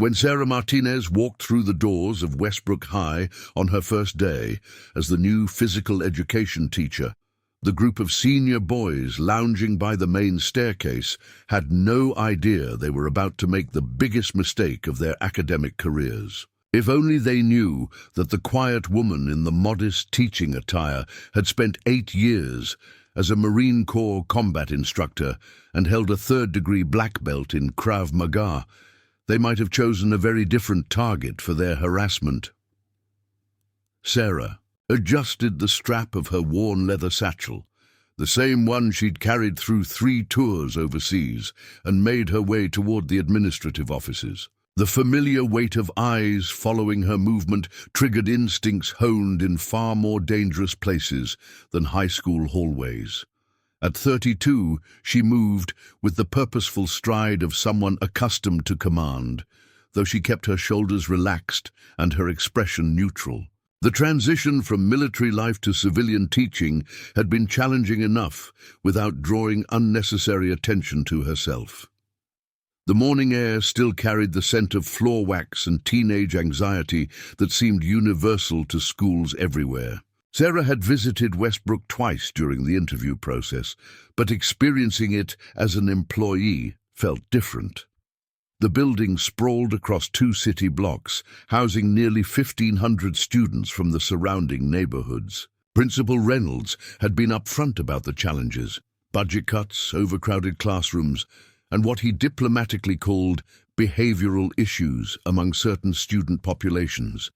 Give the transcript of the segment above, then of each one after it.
When Sarah Martinez walked through the doors of Westbrook High on her first day as the new physical education teacher, the group of senior boys lounging by the main staircase had no idea they were about to make the biggest mistake of their academic careers. If only they knew that the quiet woman in the modest teaching attire had spent 8 years as a Marine Corps combat instructor and held a third-degree black belt in Krav Maga, they might have chosen a very different target for their harassment. Sarah adjusted the strap of her worn leather satchel, the same one she'd carried through 3 tours overseas, and made her way toward the administrative offices. The familiar weight of eyes following her movement triggered instincts honed in far more dangerous places than high school hallways. At 32, she moved with the purposeful stride of someone accustomed to command, though she kept her shoulders relaxed and her expression neutral. The transition from military life to civilian teaching had been challenging enough without drawing unnecessary attention to herself. The morning air still carried the scent of floor wax and teenage anxiety that seemed universal to schools everywhere. Sarah had visited Westbrook twice during the interview process, but experiencing it as an employee felt different. The building sprawled across 2 city blocks, housing nearly 1,500 students from the surrounding neighborhoods. Principal Reynolds had been upfront about the challenges: budget cuts, overcrowded classrooms, and what he diplomatically called behavioral issues among certain student populations.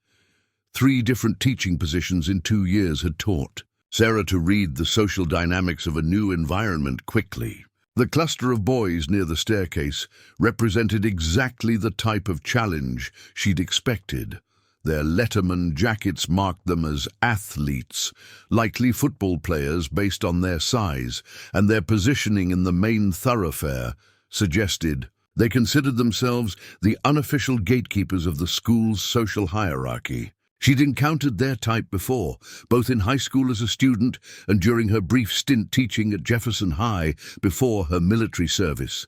3 different teaching positions in 2 years had taught Sarah to read the social dynamics of a new environment quickly. The cluster of boys near the staircase represented exactly the type of challenge she'd expected. Their Letterman jackets marked them as athletes, likely football players based on their size, and their positioning in the main thoroughfare suggested they considered themselves the unofficial gatekeepers of the school's social hierarchy. She'd encountered their type before, both in high school as a student and during her brief stint teaching at Jefferson High before her military service.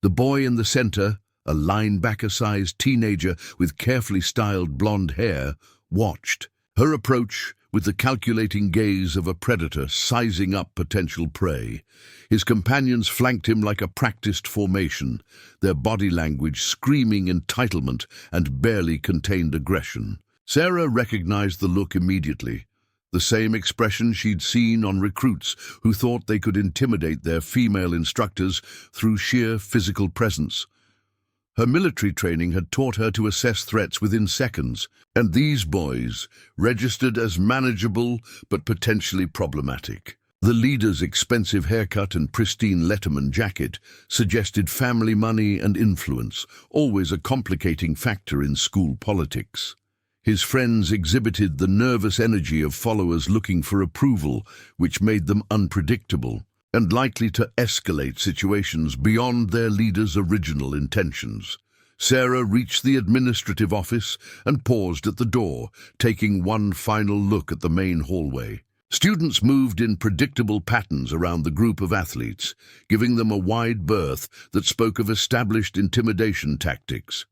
The boy in the center, a linebacker-sized teenager with carefully styled blonde hair, watched. Her approach with the calculating gaze of a predator sizing up potential prey. His companions flanked him like a practiced formation, their body language screaming entitlement and barely contained aggression. Sarah recognized the look immediately, the same expression she'd seen on recruits who thought they could intimidate their female instructors through sheer physical presence. Her military training had taught her to assess threats within seconds, and these boys registered as manageable but potentially problematic. The leader's expensive haircut and pristine Letterman jacket suggested family money and influence, always a complicating factor in school politics. His friends exhibited the nervous energy of followers looking for approval, which made them unpredictable and likely to escalate situations beyond their leader's original intentions. Sarah reached the administrative office and paused at the door, taking one final look at the main hallway. Students moved in predictable patterns around the group of athletes, giving them a wide berth that spoke of established intimidation tactics.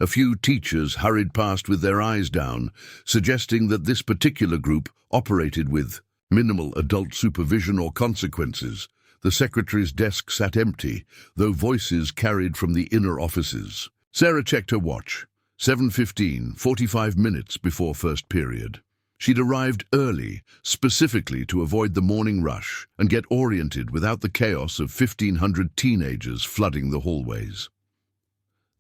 A few teachers hurried past with their eyes down, suggesting that this particular group operated with minimal adult supervision or consequences. The secretary's desk sat empty, though voices carried from the inner offices. Sarah checked her watch. 7:15, 45 minutes before first period. She'd arrived early, specifically to avoid the morning rush and get oriented without the chaos of 1,500 teenagers flooding the hallways.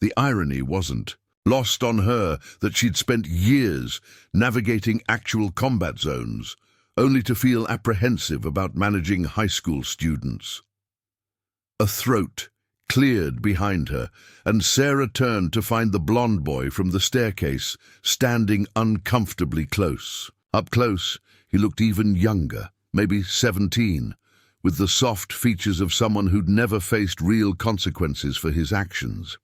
The irony wasn't lost on her that she'd spent years navigating actual combat zones, only to feel apprehensive about managing high school students. A throat cleared behind her, and Sarah turned to find the blonde boy from the staircase standing uncomfortably close. Up close, he looked even younger, maybe 17, with the soft features of someone who'd never faced real consequences for his actions.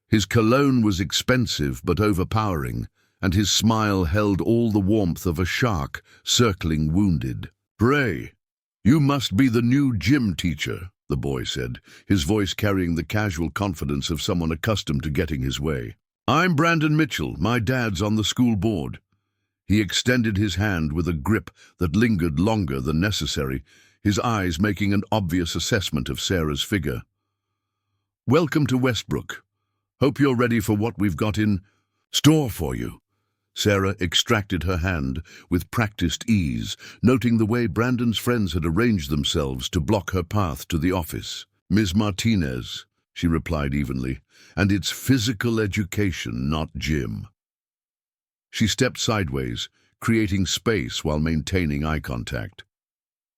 His cologne was expensive but overpowering, and his smile held all the warmth of a shark circling wounded. "Pray, you must be the new gym teacher," the boy said, his voice carrying the casual confidence of someone accustomed to getting his way. I'm Brandon Mitchell. My dad's on the school board. He extended his hand with a grip that lingered longer than necessary, his eyes making an obvious assessment of Sarah's figure. Welcome to Westbrook. Hope you're ready for what we've got in store for you. Sarah extracted her hand with practiced ease, noting the way Brandon's friends had arranged themselves to block her path to the office. Ms. Martinez, she replied evenly, and it's physical education, not gym. She stepped sideways, creating space while maintaining eye contact.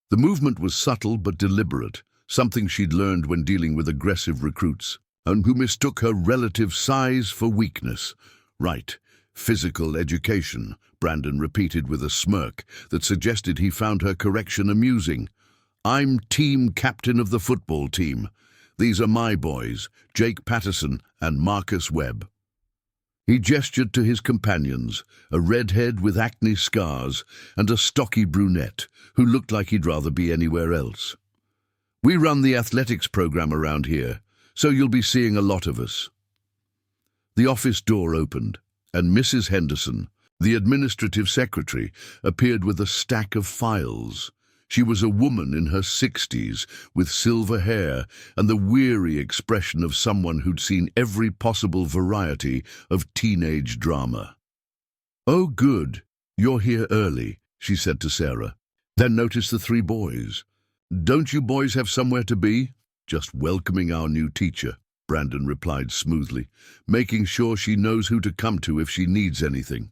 The movement was subtle but deliberate, something she'd learned when dealing with aggressive recruits, and who mistook her relative size for weakness. Right, physical education, Brandon repeated with a smirk that suggested he found her correction amusing. I'm team captain of the football team. These are my boys, Jake Patterson and Marcus Webb. He gestured to his companions, a redhead with acne scars and a stocky brunette who looked like he'd rather be anywhere else. We run the athletics program around here, so you'll be seeing a lot of us. The office door opened, and Mrs. Henderson, the administrative secretary, appeared with a stack of files. She was a woman in her 60s, with silver hair and the weary expression of someone who'd seen every possible variety of teenage drama. "Oh, good. You're here early," she said to Sarah. Then noticed the three boys. "Don't you boys have somewhere to be?" "Just welcoming our new teacher," Brandon replied smoothly, making sure she knows who to come to if she needs anything.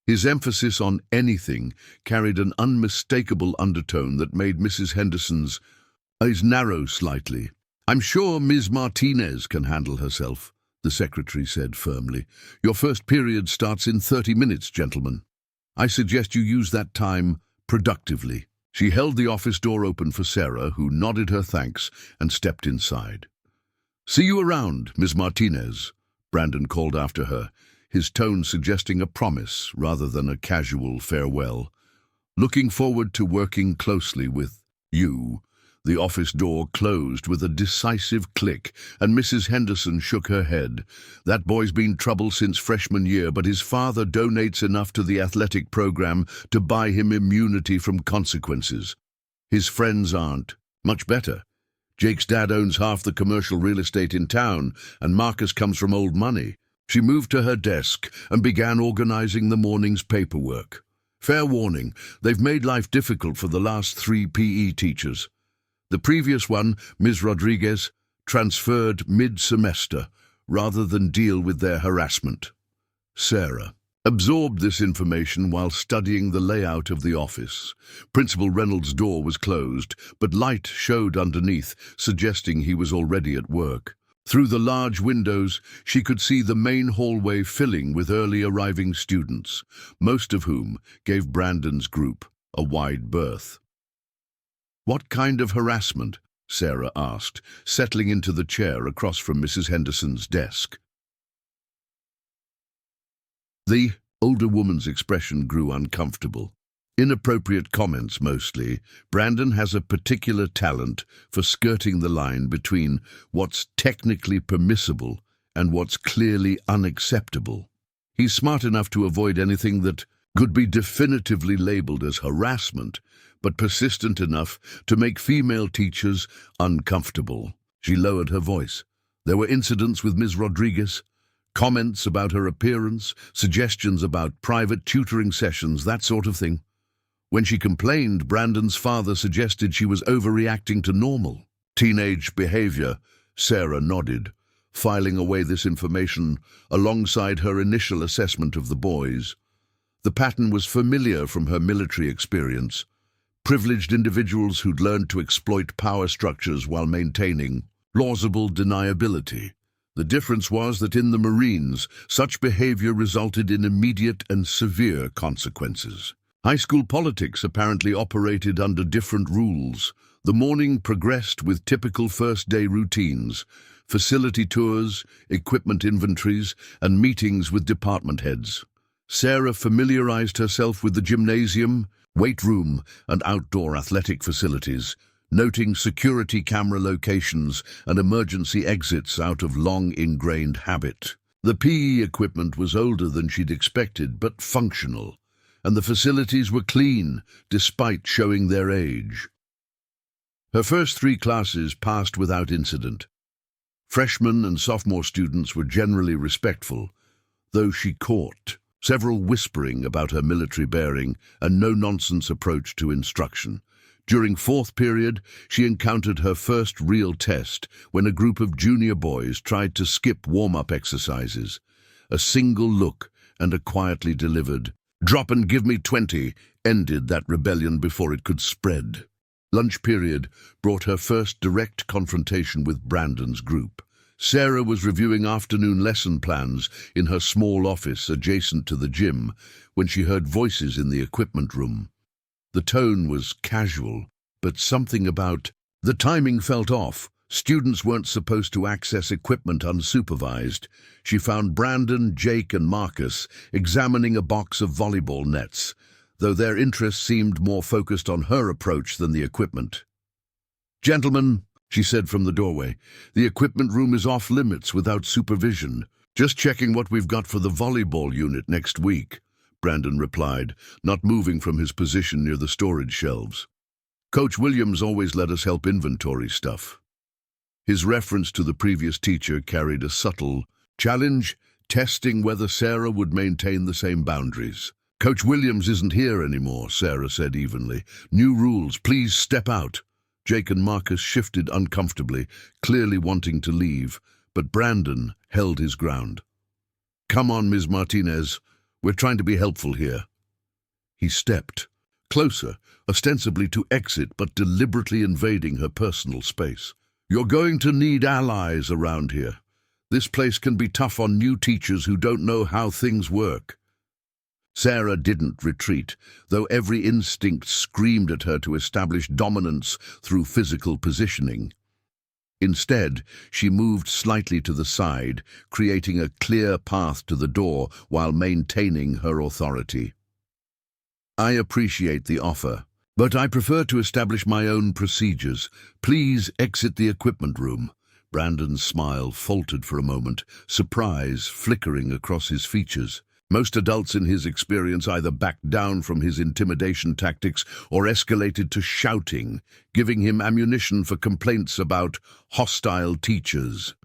His emphasis on anything carried an unmistakable undertone that made Mrs. Henderson's eyes narrow slightly. "I'm sure Ms. Martinez can handle herself," the secretary said firmly. "Your first period starts in 30 minutes, gentlemen. I suggest you use that time productively." She held the office door open for Sarah, who nodded her thanks and stepped inside. "See you around, Ms. Martinez," Brandon called after her, his tone suggesting a promise rather than a casual farewell. "Looking forward to working closely with you." The office door closed with a decisive click, and Mrs. Henderson shook her head. "That boy's been trouble since freshman year, but his father donates enough to the athletic program to buy him immunity from consequences. His friends aren't. Much better. Jake's dad owns half the commercial real estate in town, and Marcus comes from old money." She moved to her desk and began organizing the morning's paperwork. "Fair warning, they've made life difficult for the last 3 PE teachers. The previous one, Ms. Rodriguez, transferred mid-semester rather than deal with their harassment." Sarah absorbed this information while studying the layout of the office. Principal Reynolds' door was closed, but light showed underneath, suggesting he was already at work. Through the large windows, she could see the main hallway filling with early arriving students, most of whom gave Brandon's group a wide berth. "What kind of harassment?" Sarah asked, settling into the chair across from Mrs. Henderson's desk. The older woman's expression grew uncomfortable. "Inappropriate comments, mostly. Brandon has a particular talent for skirting the line between what's technically permissible and what's clearly unacceptable. He's smart enough to avoid anything that could be definitively labeled as harassment, but persistent enough to make female teachers uncomfortable." She lowered her voice. "There were incidents with Ms. Rodriguez, comments about her appearance, suggestions about private tutoring sessions, that sort of thing. When she complained, Brandon's father suggested she was overreacting to normal teenage behavior." Sarah nodded, filing away this information alongside her initial assessment of the boys. The pattern was familiar from her military experience. Privileged individuals who'd learned to exploit power structures while maintaining plausible deniability. The difference was that in the Marines, such behavior resulted in immediate and severe consequences. High school politics apparently operated under different rules. The morning progressed with typical first-day routines, facility tours, equipment inventories, and meetings with department heads. Sarah familiarized herself with the gymnasium, weight room, and outdoor athletic facilities, noting security camera locations and emergency exits out of long-ingrained habit. The PE equipment was older than she'd expected, but functional, and the facilities were clean, despite showing their age. Her first 3 classes passed without incident. Freshman and sophomore students were generally respectful, though she caught several whispering about her military bearing and no-nonsense approach to instruction. During 4th period, she encountered her first real test when a group of junior boys tried to skip warm-up exercises. A single look and a quietly delivered, "Drop and give me 20," ended that rebellion before it could spread. Lunch period brought her first direct confrontation with Brandon's group. Sarah was reviewing afternoon lesson plans in her small office adjacent to the gym when she heard voices in the equipment room. The tone was casual, but something about the timing felt off. Students weren't supposed to access equipment unsupervised. She found Brandon, Jake, and Marcus examining a box of volleyball nets, though their interest seemed more focused on her approach than the equipment. "Gentlemen," she said from the doorway, "the equipment room is off limits without supervision. Just checking what we've got for the volleyball unit next week," Brandon replied, not moving from his position near the storage shelves. "Coach Williams always let us help inventory stuff." His reference to the previous teacher carried a subtle challenge, testing whether Sarah would maintain the same boundaries. "Coach Williams isn't here anymore," Sarah said evenly. "New rules, please step out." Jake and Marcus shifted uncomfortably, clearly wanting to leave, but Brandon held his ground. "Come on, Ms. Martinez. We're trying to be helpful here." He stepped closer, ostensibly to exit, but deliberately invading her personal space. "You're going to need allies around here. This place can be tough on new teachers who don't know how things work." Sarah didn't retreat, though every instinct screamed at her to establish dominance through physical positioning. Instead, she moved slightly to the side, creating a clear path to the door while maintaining her authority. "I appreciate the offer, but I prefer to establish my own procedures. Please exit the equipment room." Brandon's smile faltered for a moment, surprise flickering across his features. Most adults in his experience either backed down from his intimidation tactics or escalated to shouting, giving him ammunition for complaints about hostile teachers.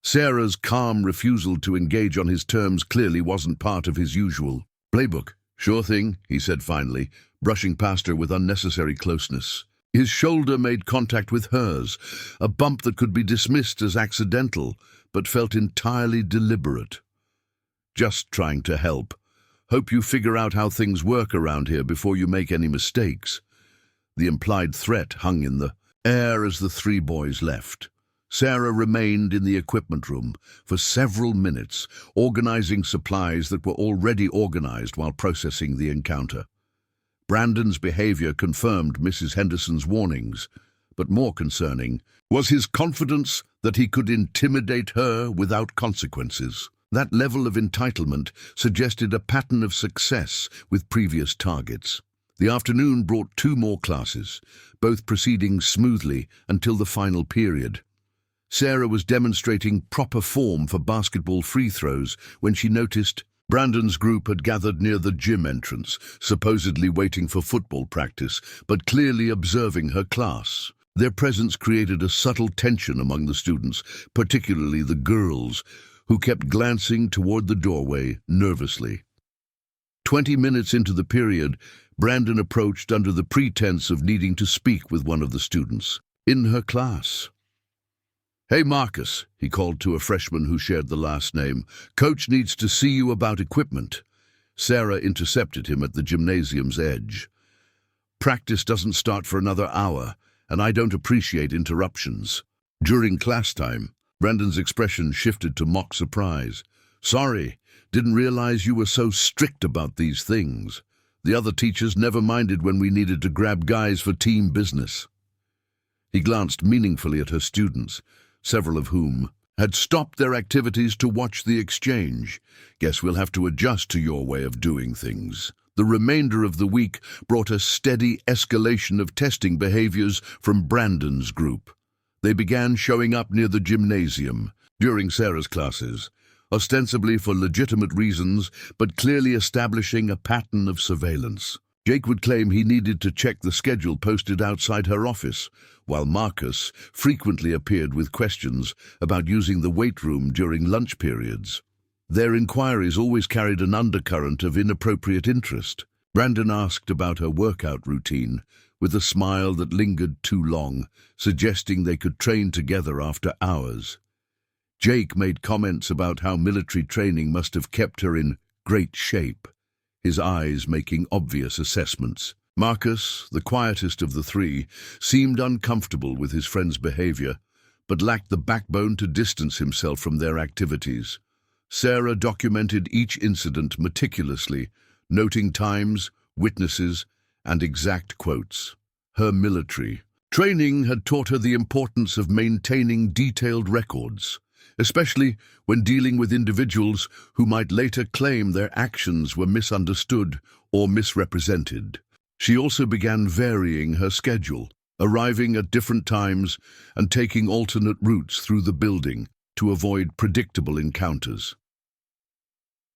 Sarah's calm refusal to engage on his terms clearly wasn't part of his usual playbook. "Sure thing," he said finally, brushing past her with unnecessary closeness. His shoulder made contact with hers, a bump that could be dismissed as accidental, but felt entirely deliberate. "Just trying to help. Hope you figure out how things work around here before you make any mistakes." The implied threat hung in the air as the 3 boys left. Sarah remained in the equipment room for several minutes, organizing supplies that were already organized while processing the encounter. Brandon's behavior confirmed Mrs. Henderson's warnings, but more concerning was his confidence that he could intimidate her without consequences. That level of entitlement suggested a pattern of success with previous targets. The afternoon brought 2 more classes, both proceeding smoothly until the final period. Sarah was demonstrating proper form for basketball free throws when she noticed Brandon's group had gathered near the gym entrance, supposedly waiting for football practice, but clearly observing her class. Their presence created a subtle tension among the students, particularly the girls, who kept glancing toward the doorway nervously. 20 minutes into the period, Brandon approached under the pretense of needing to speak with one of the students in her class. "Hey, Marcus," he called to a freshman who shared the last name. "Coach needs to see you about equipment." Sarah intercepted him at the gymnasium's edge. "Practice doesn't start for another hour, and I don't appreciate interruptions." During class time, Brandon's expression shifted to mock surprise. "Sorry, didn't realize you were so strict about these things. The other teachers never minded when we needed to grab guys for team business." He glanced meaningfully at her students, several of whom had stopped their activities to watch the exchange. "Guess we'll have to adjust to your way of doing things." The remainder of the week brought a steady escalation of testing behaviors from Brandon's group. They began showing up near the gymnasium during Sarah's classes, ostensibly for legitimate reasons, but clearly establishing a pattern of surveillance. Jake would claim he needed to check the schedule posted outside her office, while Marcus frequently appeared with questions about using the weight room during lunch periods. Their inquiries always carried an undercurrent of inappropriate interest. Brandon asked about her workout routine, with a smile that lingered too long, suggesting they could train together after hours. Jake made comments about how military training must have kept her in great shape, his eyes making obvious assessments. Marcus, the quietest of the three, seemed uncomfortable with his friend's behavior, but lacked the backbone to distance himself from their activities. Sarah documented each incident meticulously, noting times, witnesses, and exact quotes. Her military training had taught her the importance of maintaining detailed records, especially when dealing with individuals who might later claim their actions were misunderstood or misrepresented. She also began varying her schedule, arriving at different times and taking alternate routes through the building to avoid predictable encounters.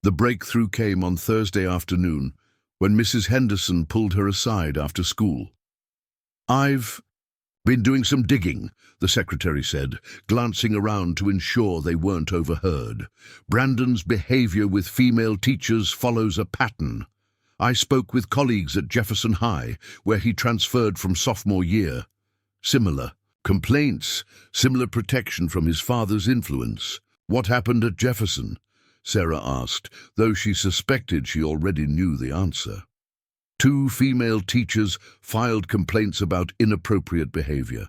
The breakthrough came on Thursday afternoon when Mrs. Henderson pulled her aside after school. "I've been doing some digging," the secretary said, glancing around to ensure they weren't overheard. "Brandon's behavior with female teachers follows a pattern. I spoke with colleagues at Jefferson High, where he transferred from sophomore year. Similar complaints, similar protection from his father's influence." "What happened at Jefferson?" Sarah asked, though she suspected she already knew the answer. "Two female teachers filed complaints about inappropriate behavior.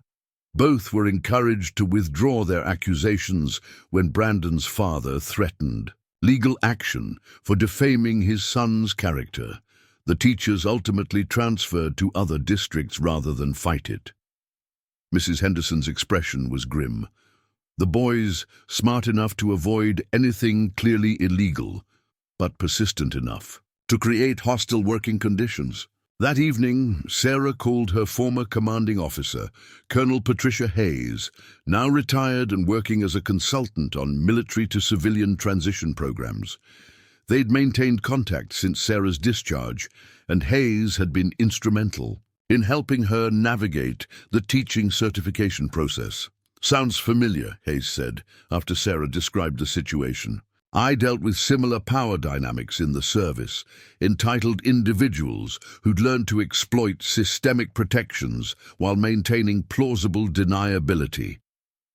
Both were encouraged to withdraw their accusations when Brandon's father threatened legal action for defaming his son's character. The teachers ultimately transferred to other districts rather than fight it." Mrs. Henderson's expression was grim. The boys, smart enough to avoid anything clearly illegal, but persistent enough to create hostile working conditions. That evening, Sarah called her former commanding officer, Colonel Patricia Hayes, now retired and working as a consultant on military-to-civilian transition programs. They'd maintained contact since Sarah's discharge, and Hayes had been instrumental in helping her navigate the teaching certification process. "Sounds familiar," Hayes said, after Sarah described the situation. "I dealt with similar power dynamics in the service, entitled individuals who'd learned to exploit systemic protections while maintaining plausible deniability.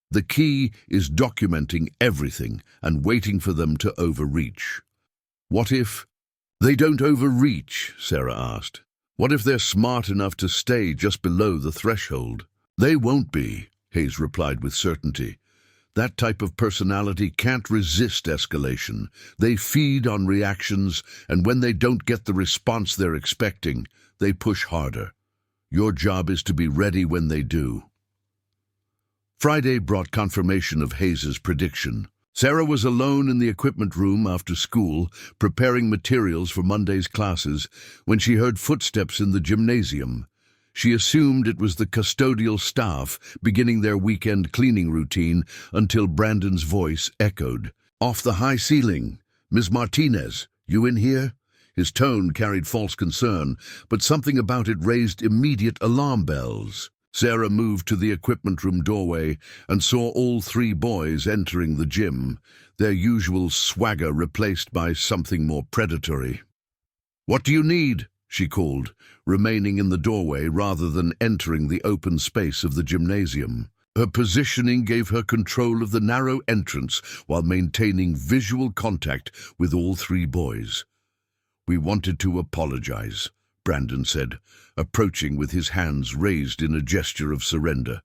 The key is documenting everything and waiting for them to overreach." "What if they don't overreach?" Sarah asked. "What if they're smart enough to stay just below the threshold?" "They won't be," Hayes replied with certainty. "That type of personality can't resist escalation. They feed on reactions, and when they don't get the response they're expecting, they push harder. Your job is to be ready when they do." Friday brought confirmation of Hayes's prediction. Sarah was alone in the equipment room after school, preparing materials for Monday's classes, when she heard footsteps in the gymnasium. She assumed it was the custodial staff beginning their weekend cleaning routine until Brandon's voice echoed. "Off the high ceiling. Ms. Martinez, you in here?" His tone carried false concern, but something about it raised immediate alarm bells. Sarah moved to the equipment room doorway and saw all three boys entering the gym, their usual swagger replaced by something more predatory. "What do you need?" she called, remaining in the doorway rather than entering the open space of the gymnasium. Her positioning gave her control of the narrow entrance while maintaining visual contact with all three boys. "We wanted to apologize," Brandon said, approaching with his hands raised in a gesture of surrender.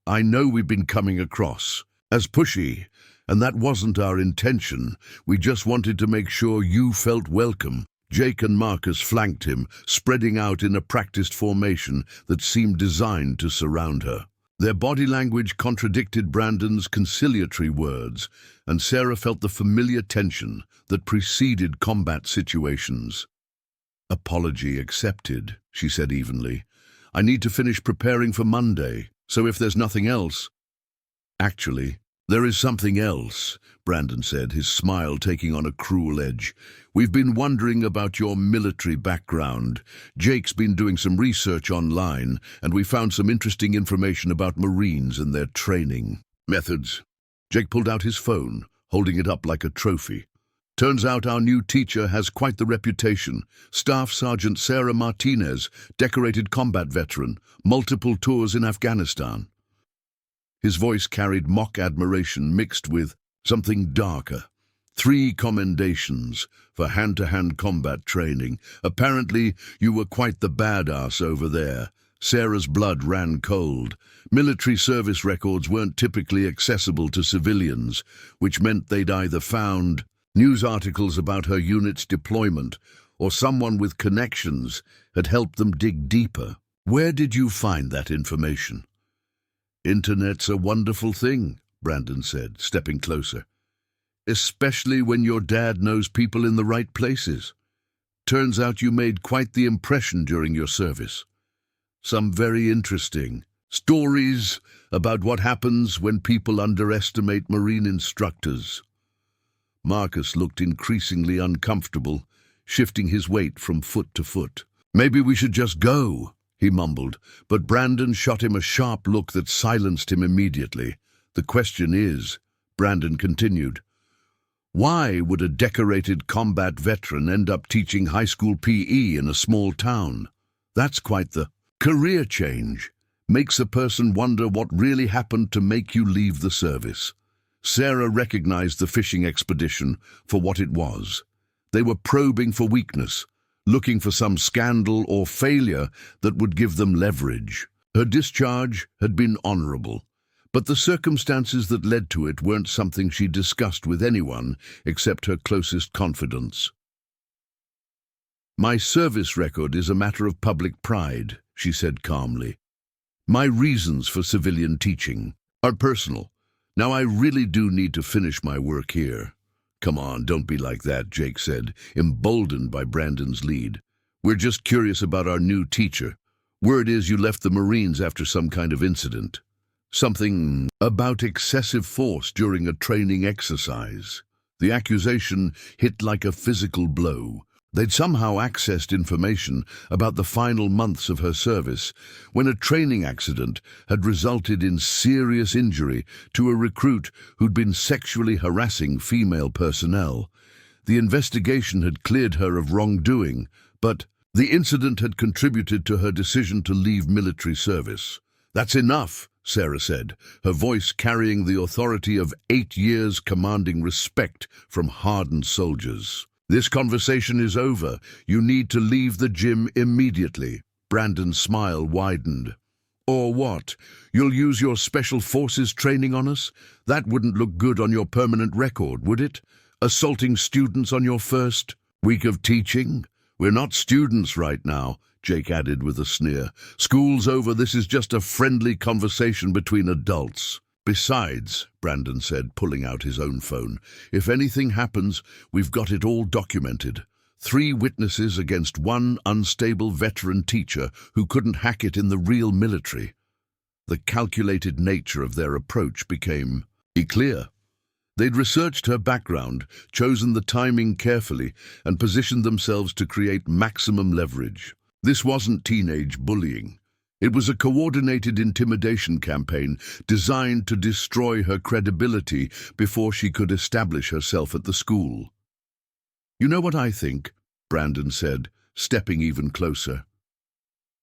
"I know we've been coming across as pushy, and that wasn't our intention. We just wanted to make sure you felt welcome." Jake and Marcus flanked him, spreading out in a practiced formation that seemed designed to surround her. Their body language contradicted Brandon's conciliatory words, and Sarah felt the familiar tension that preceded combat situations. "Apology accepted," she said evenly. "I need to finish preparing for Monday, so if there's nothing else—" "Actually, "There is something else," Brandon said, his smile taking on a cruel edge. "We've been wondering about your military background. Jake's been doing some research online, and we found some interesting information about Marines and their training methods." Jake pulled out his phone, holding it up like a trophy. "Turns out our new teacher has quite the reputation. Staff Sergeant Sarah Martinez, decorated combat veteran, multiple tours in Afghanistan." His voice carried mock admiration mixed with something darker. 3 commendations for hand-to-hand combat training. "Apparently, you were quite the badass over there." Sarah's blood ran cold. Military service records weren't typically accessible to civilians, which meant they'd either found news articles about her unit's deployment or someone with connections had helped them dig deeper. "Where did you find that information?" "Internet's a wonderful thing," Brandon said, stepping closer. "Especially when your dad knows people in the right places. Turns out you made quite the impression during your service. Some very interesting stories about what happens when people underestimate Marine instructors." Marcus looked increasingly uncomfortable, shifting his weight from foot to foot. "Maybe we should just go," he mumbled, but Brandon shot him a sharp look that silenced him immediately. "The question is," Brandon continued, "why would a decorated combat veteran end up teaching high school PE in a small town? That's quite the career change. Makes a person wonder what really happened to make you leave the service." Sarah recognized the fishing expedition for what it was. They were probing for weakness, looking for some scandal or failure that would give them leverage. Her discharge had been honorable, but the circumstances that led to it weren't something she discussed with anyone except her closest confidants. "My service record is a matter of public pride," she said calmly. "My reasons for civilian teaching are personal. Now I really do need to finish my work here." "Come on, don't be like that," Jake said, emboldened by Brandon's lead. "We're just curious about our new teacher. Word is you left the Marines after some kind of incident. Something about excessive force during a training exercise." The accusation hit like a physical blow. They'd somehow accessed information about the final months of her service when a training accident had resulted in serious injury to a recruit who'd been sexually harassing female personnel. The investigation had cleared her of wrongdoing, but the incident had contributed to her decision to leave military service. "That's enough," Sarah said, her voice carrying the authority of 8 years commanding respect from hardened soldiers. "This conversation is over. You need to leave the gym immediately." Brandon's smile widened. "Or what? You'll use your special forces training on us? That wouldn't look good on your permanent record, would it? Assaulting students on your first week of teaching? We're not students right now," Jake added with a sneer. "School's over. This is just a friendly conversation between adults." "Besides," Brandon said, pulling out his own phone, "if anything happens, we've got it all documented. 3 witnesses against 1 unstable veteran teacher who couldn't hack it in the real military." The calculated nature of their approach became clear. They'd researched her background, chosen the timing carefully, and positioned themselves to create maximum leverage. This wasn't teenage bullying. It was a coordinated intimidation campaign designed to destroy her credibility before she could establish herself at the school. "You know what I think?" Brandon said, stepping even closer.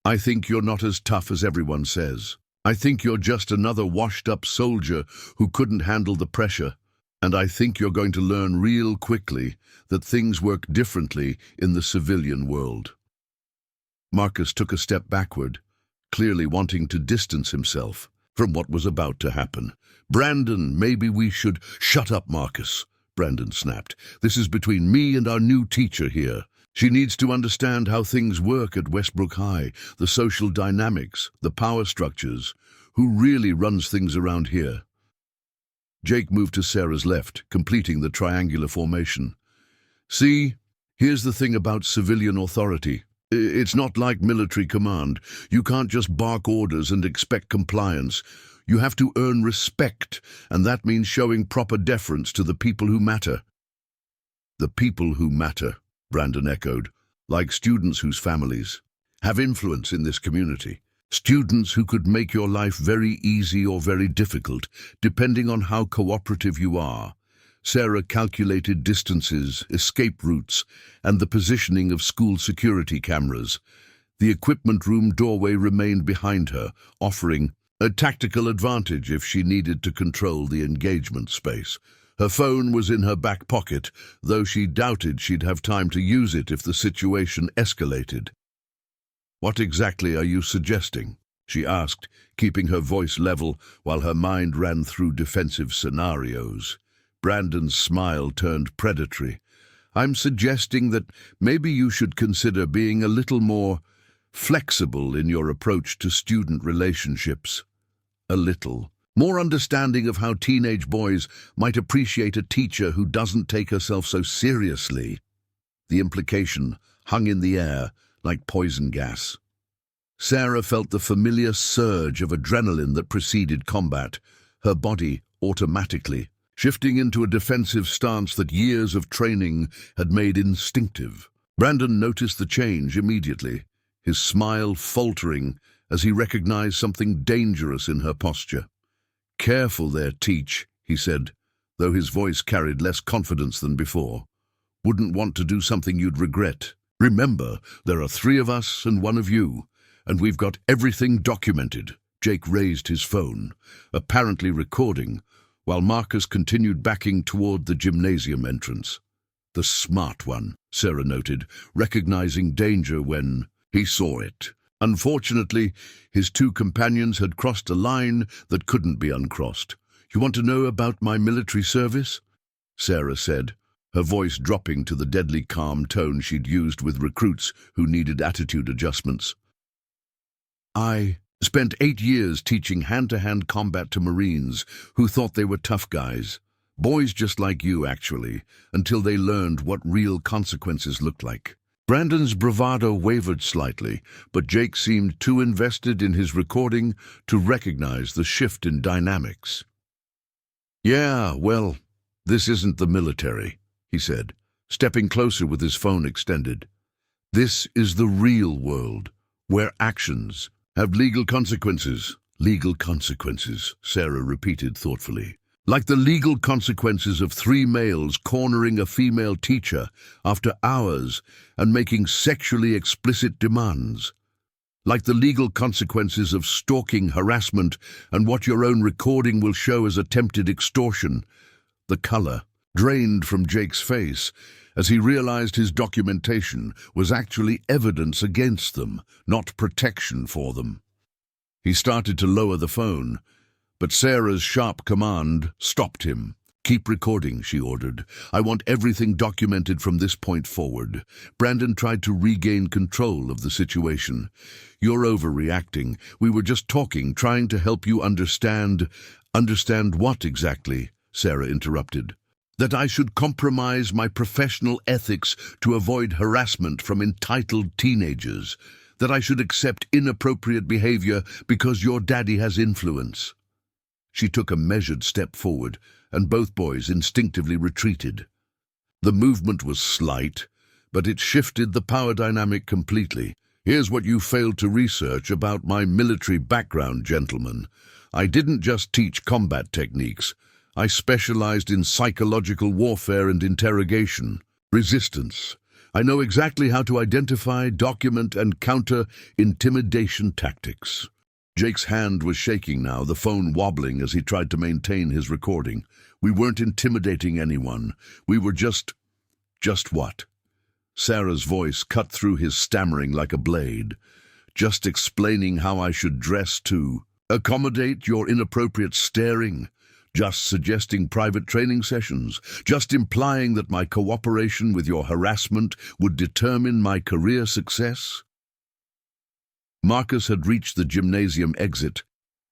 "I think you're not as tough as everyone says. I think you're just another washed-up soldier who couldn't handle the pressure. And I think you're going to learn real quickly that things work differently in the civilian world." Marcus took a step backward, clearly wanting to distance himself from what was about to happen. "Brandon, maybe we should—" "Shut up, Marcus," Brandon snapped. "This is between me and our new teacher here. She needs to understand how things work at Westbrook High, the social dynamics, the power structures, who really runs things around here." Jake moved to Sarah's left, completing the triangular formation. "See, here's the thing about civilian authority. It's not like military command. You can't just bark orders and expect compliance. You have to earn respect, and that means showing proper deference to the people who matter." "The people who matter," Brandon echoed, "like students whose families have influence in this community. Students who could make your life very easy or very difficult, depending on how cooperative you are." Sarah calculated distances, escape routes, and the positioning of school security cameras. The equipment room doorway remained behind her, offering a tactical advantage if she needed to control the engagement space. Her phone was in her back pocket, though she doubted she'd have time to use it if the situation escalated. "What exactly are you suggesting?" she asked, keeping her voice level while her mind ran through defensive scenarios. Brandon's smile turned predatory. "I'm suggesting that maybe you should consider being a little more flexible in your approach to student relationships. A little. More understanding of how teenage boys might appreciate a teacher who doesn't take herself so seriously." The implication hung in the air like poison gas. Sarah felt the familiar surge of adrenaline that preceded combat, her body automatically shifting into a defensive stance that years of training had made instinctive. Brandon noticed the change immediately, his smile faltering as he recognized something dangerous in her posture. "Careful there, Teach," he said, though his voice carried less confidence than before. "Wouldn't want to do something you'd regret. Remember, there are 3 of us and 1 of you, and we've got everything documented." Jake raised his phone, apparently recording, while Marcus continued backing toward the gymnasium entrance. "The smart one," Sarah noted, recognizing danger when he saw it. Unfortunately, his 2 companions had crossed a line that couldn't be uncrossed. "You want to know about my military service?" Sarah said, her voice dropping to the deadly calm tone she'd used with recruits who needed attitude adjustments. "I spent 8 years teaching hand-to-hand combat to Marines who thought they were tough guys. Boys just like you, actually, until they learned what real consequences looked like." Brandon's bravado wavered slightly, but Jake seemed too invested in his recording to recognize the shift in dynamics. "Yeah, well, this isn't the military," he said, stepping closer with his phone extended. "This is the real world, where actions have legal consequences." "Legal consequences," Sarah repeated thoughtfully. "Like the legal consequences of 3 males cornering a female teacher after hours and making sexually explicit demands. Like the legal consequences of stalking, harassment, and what your own recording will show as attempted extortion." The color drained from Jake's face as he realized his documentation was actually evidence against them, not protection for them. He started to lower the phone, but Sarah's sharp command stopped him. "Keep recording," she ordered. "I want everything documented from this point forward." Brandon tried to regain control of the situation. "You're overreacting. We were just talking, trying to help you understand." "Understand what exactly?" Sarah interrupted. "That I should compromise my professional ethics to avoid harassment from entitled teenagers. That I should accept inappropriate behavior because your daddy has influence." She took a measured step forward, and both boys instinctively retreated. The movement was slight, but it shifted the power dynamic completely. "Here's what you failed to research about my military background, gentlemen. I didn't just teach combat techniques. I specialized in psychological warfare and interrogation, resistance. I know exactly how to identify, document, and counter intimidation tactics." Jake's hand was shaking now, the phone wobbling as he tried to maintain his recording. "We weren't intimidating anyone. We were just what?" Sarah's voice cut through his stammering like a blade. "Just explaining how I should dress to accommodate your inappropriate staring. Just suggesting private training sessions. Just implying that my cooperation with your harassment would determine my career success." Marcus had reached the gymnasium exit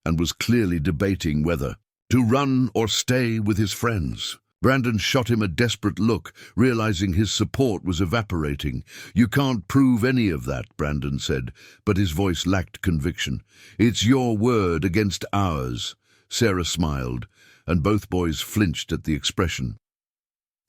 and was clearly debating whether to run or stay with his friends. Brandon shot him a desperate look, realizing his support was evaporating. "You can't prove any of that," Brandon said, but his voice lacked conviction. "It's your word against ours." Sarah smiled, and both boys flinched at the expression.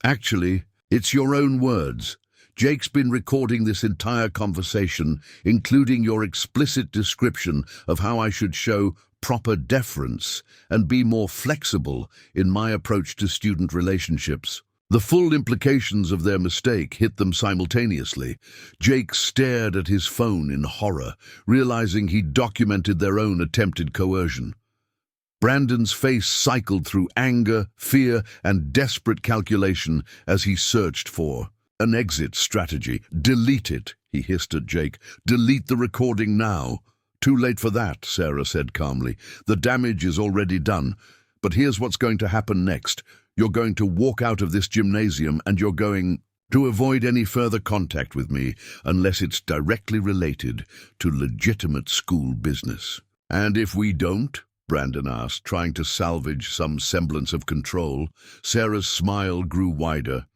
"Actually, it's your own words. Jake's been recording this entire conversation, including your explicit description of how I should show proper deference and be more flexible in my approach to student relationships." The full implications of their mistake hit them simultaneously. Jake stared at his phone in horror, realizing he'd documented their own attempted coercion. Brandon's face cycled through anger, fear, and desperate calculation as he searched for an exit strategy. "Delete it," he hissed at Jake. "Delete the recording now." "Too late for that," Sarah said calmly. "The damage is already done. But here's what's going to happen next. You're going to walk out of this gymnasium and you're going to avoid any further contact with me unless it's directly related to legitimate school business." "And if we don't?" Brandon asked, trying to salvage some semblance of control. Sarah's smile grew wider.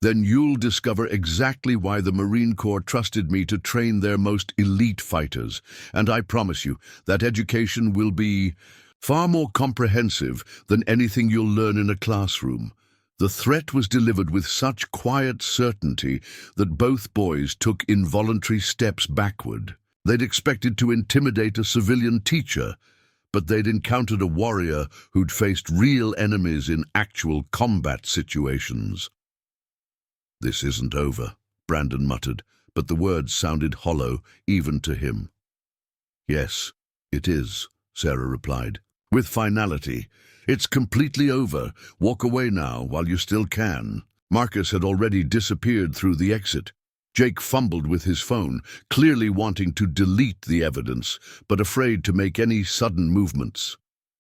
"Then you'll discover exactly why the Marine Corps trusted me to train their most elite fighters. And I promise you, that education will be far more comprehensive than anything you'll learn in a classroom." The threat was delivered with such quiet certainty that both boys took involuntary steps backward. They'd expected to intimidate a civilian teacher, but they'd encountered a warrior who'd faced real enemies in actual combat situations. "This isn't over," Brandon muttered, but the words sounded hollow even to him. "Yes, it is," Sarah replied, with finality. "It's completely over. Walk away now while you still can." Marcus had already disappeared through the exit. Jake fumbled with his phone, clearly wanting to delete the evidence, but afraid to make any sudden movements.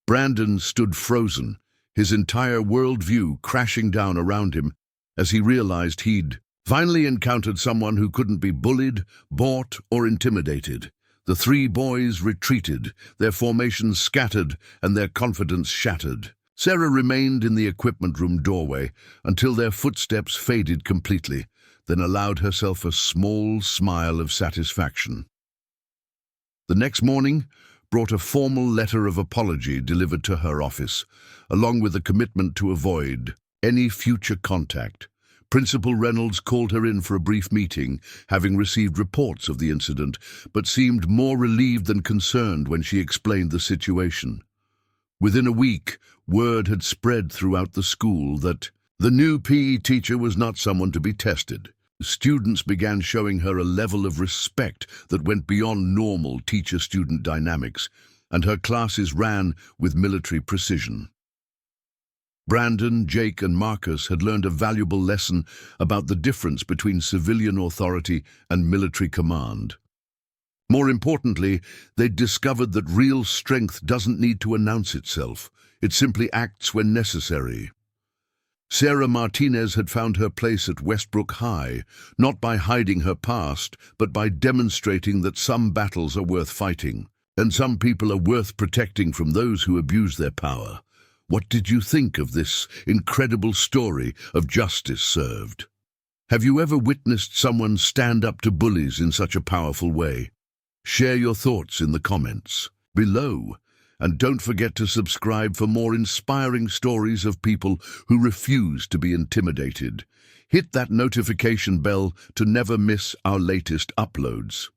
Brandon stood frozen, his entire worldview crashing down around him as he realized he'd finally encountered someone who couldn't be bullied, bought, or intimidated. The three boys retreated, their formations scattered and their confidence shattered. Sarah remained in the equipment room doorway until their footsteps faded completely, then allowed herself a small smile of satisfaction. The next morning brought a formal letter of apology delivered to her office, along with a commitment to avoid any future contact. Principal Reynolds called her in for a brief meeting, having received reports of the incident, but seemed more relieved than concerned when she explained the situation. Within a week, word had spread throughout the school that the new PE teacher was not someone to be tested. Students began showing her a level of respect that went beyond normal teacher-student dynamics, and her classes ran with military precision. Brandon, Jake, and Marcus had learned a valuable lesson about the difference between civilian authority and military command. More importantly, they'd discovered that real strength doesn't need to announce itself. It simply acts when necessary. Sarah Martinez had found her place at Westbrook High, not by hiding her past, but by demonstrating that some battles are worth fighting, and some people are worth protecting from those who abuse their power. What did you think of this incredible story of justice served? Have you ever witnessed someone stand up to bullies in such a powerful way? Share your thoughts in the comments below. And don't forget to subscribe for more inspiring stories of people who refuse to be intimidated. Hit that notification bell to never miss our latest uploads.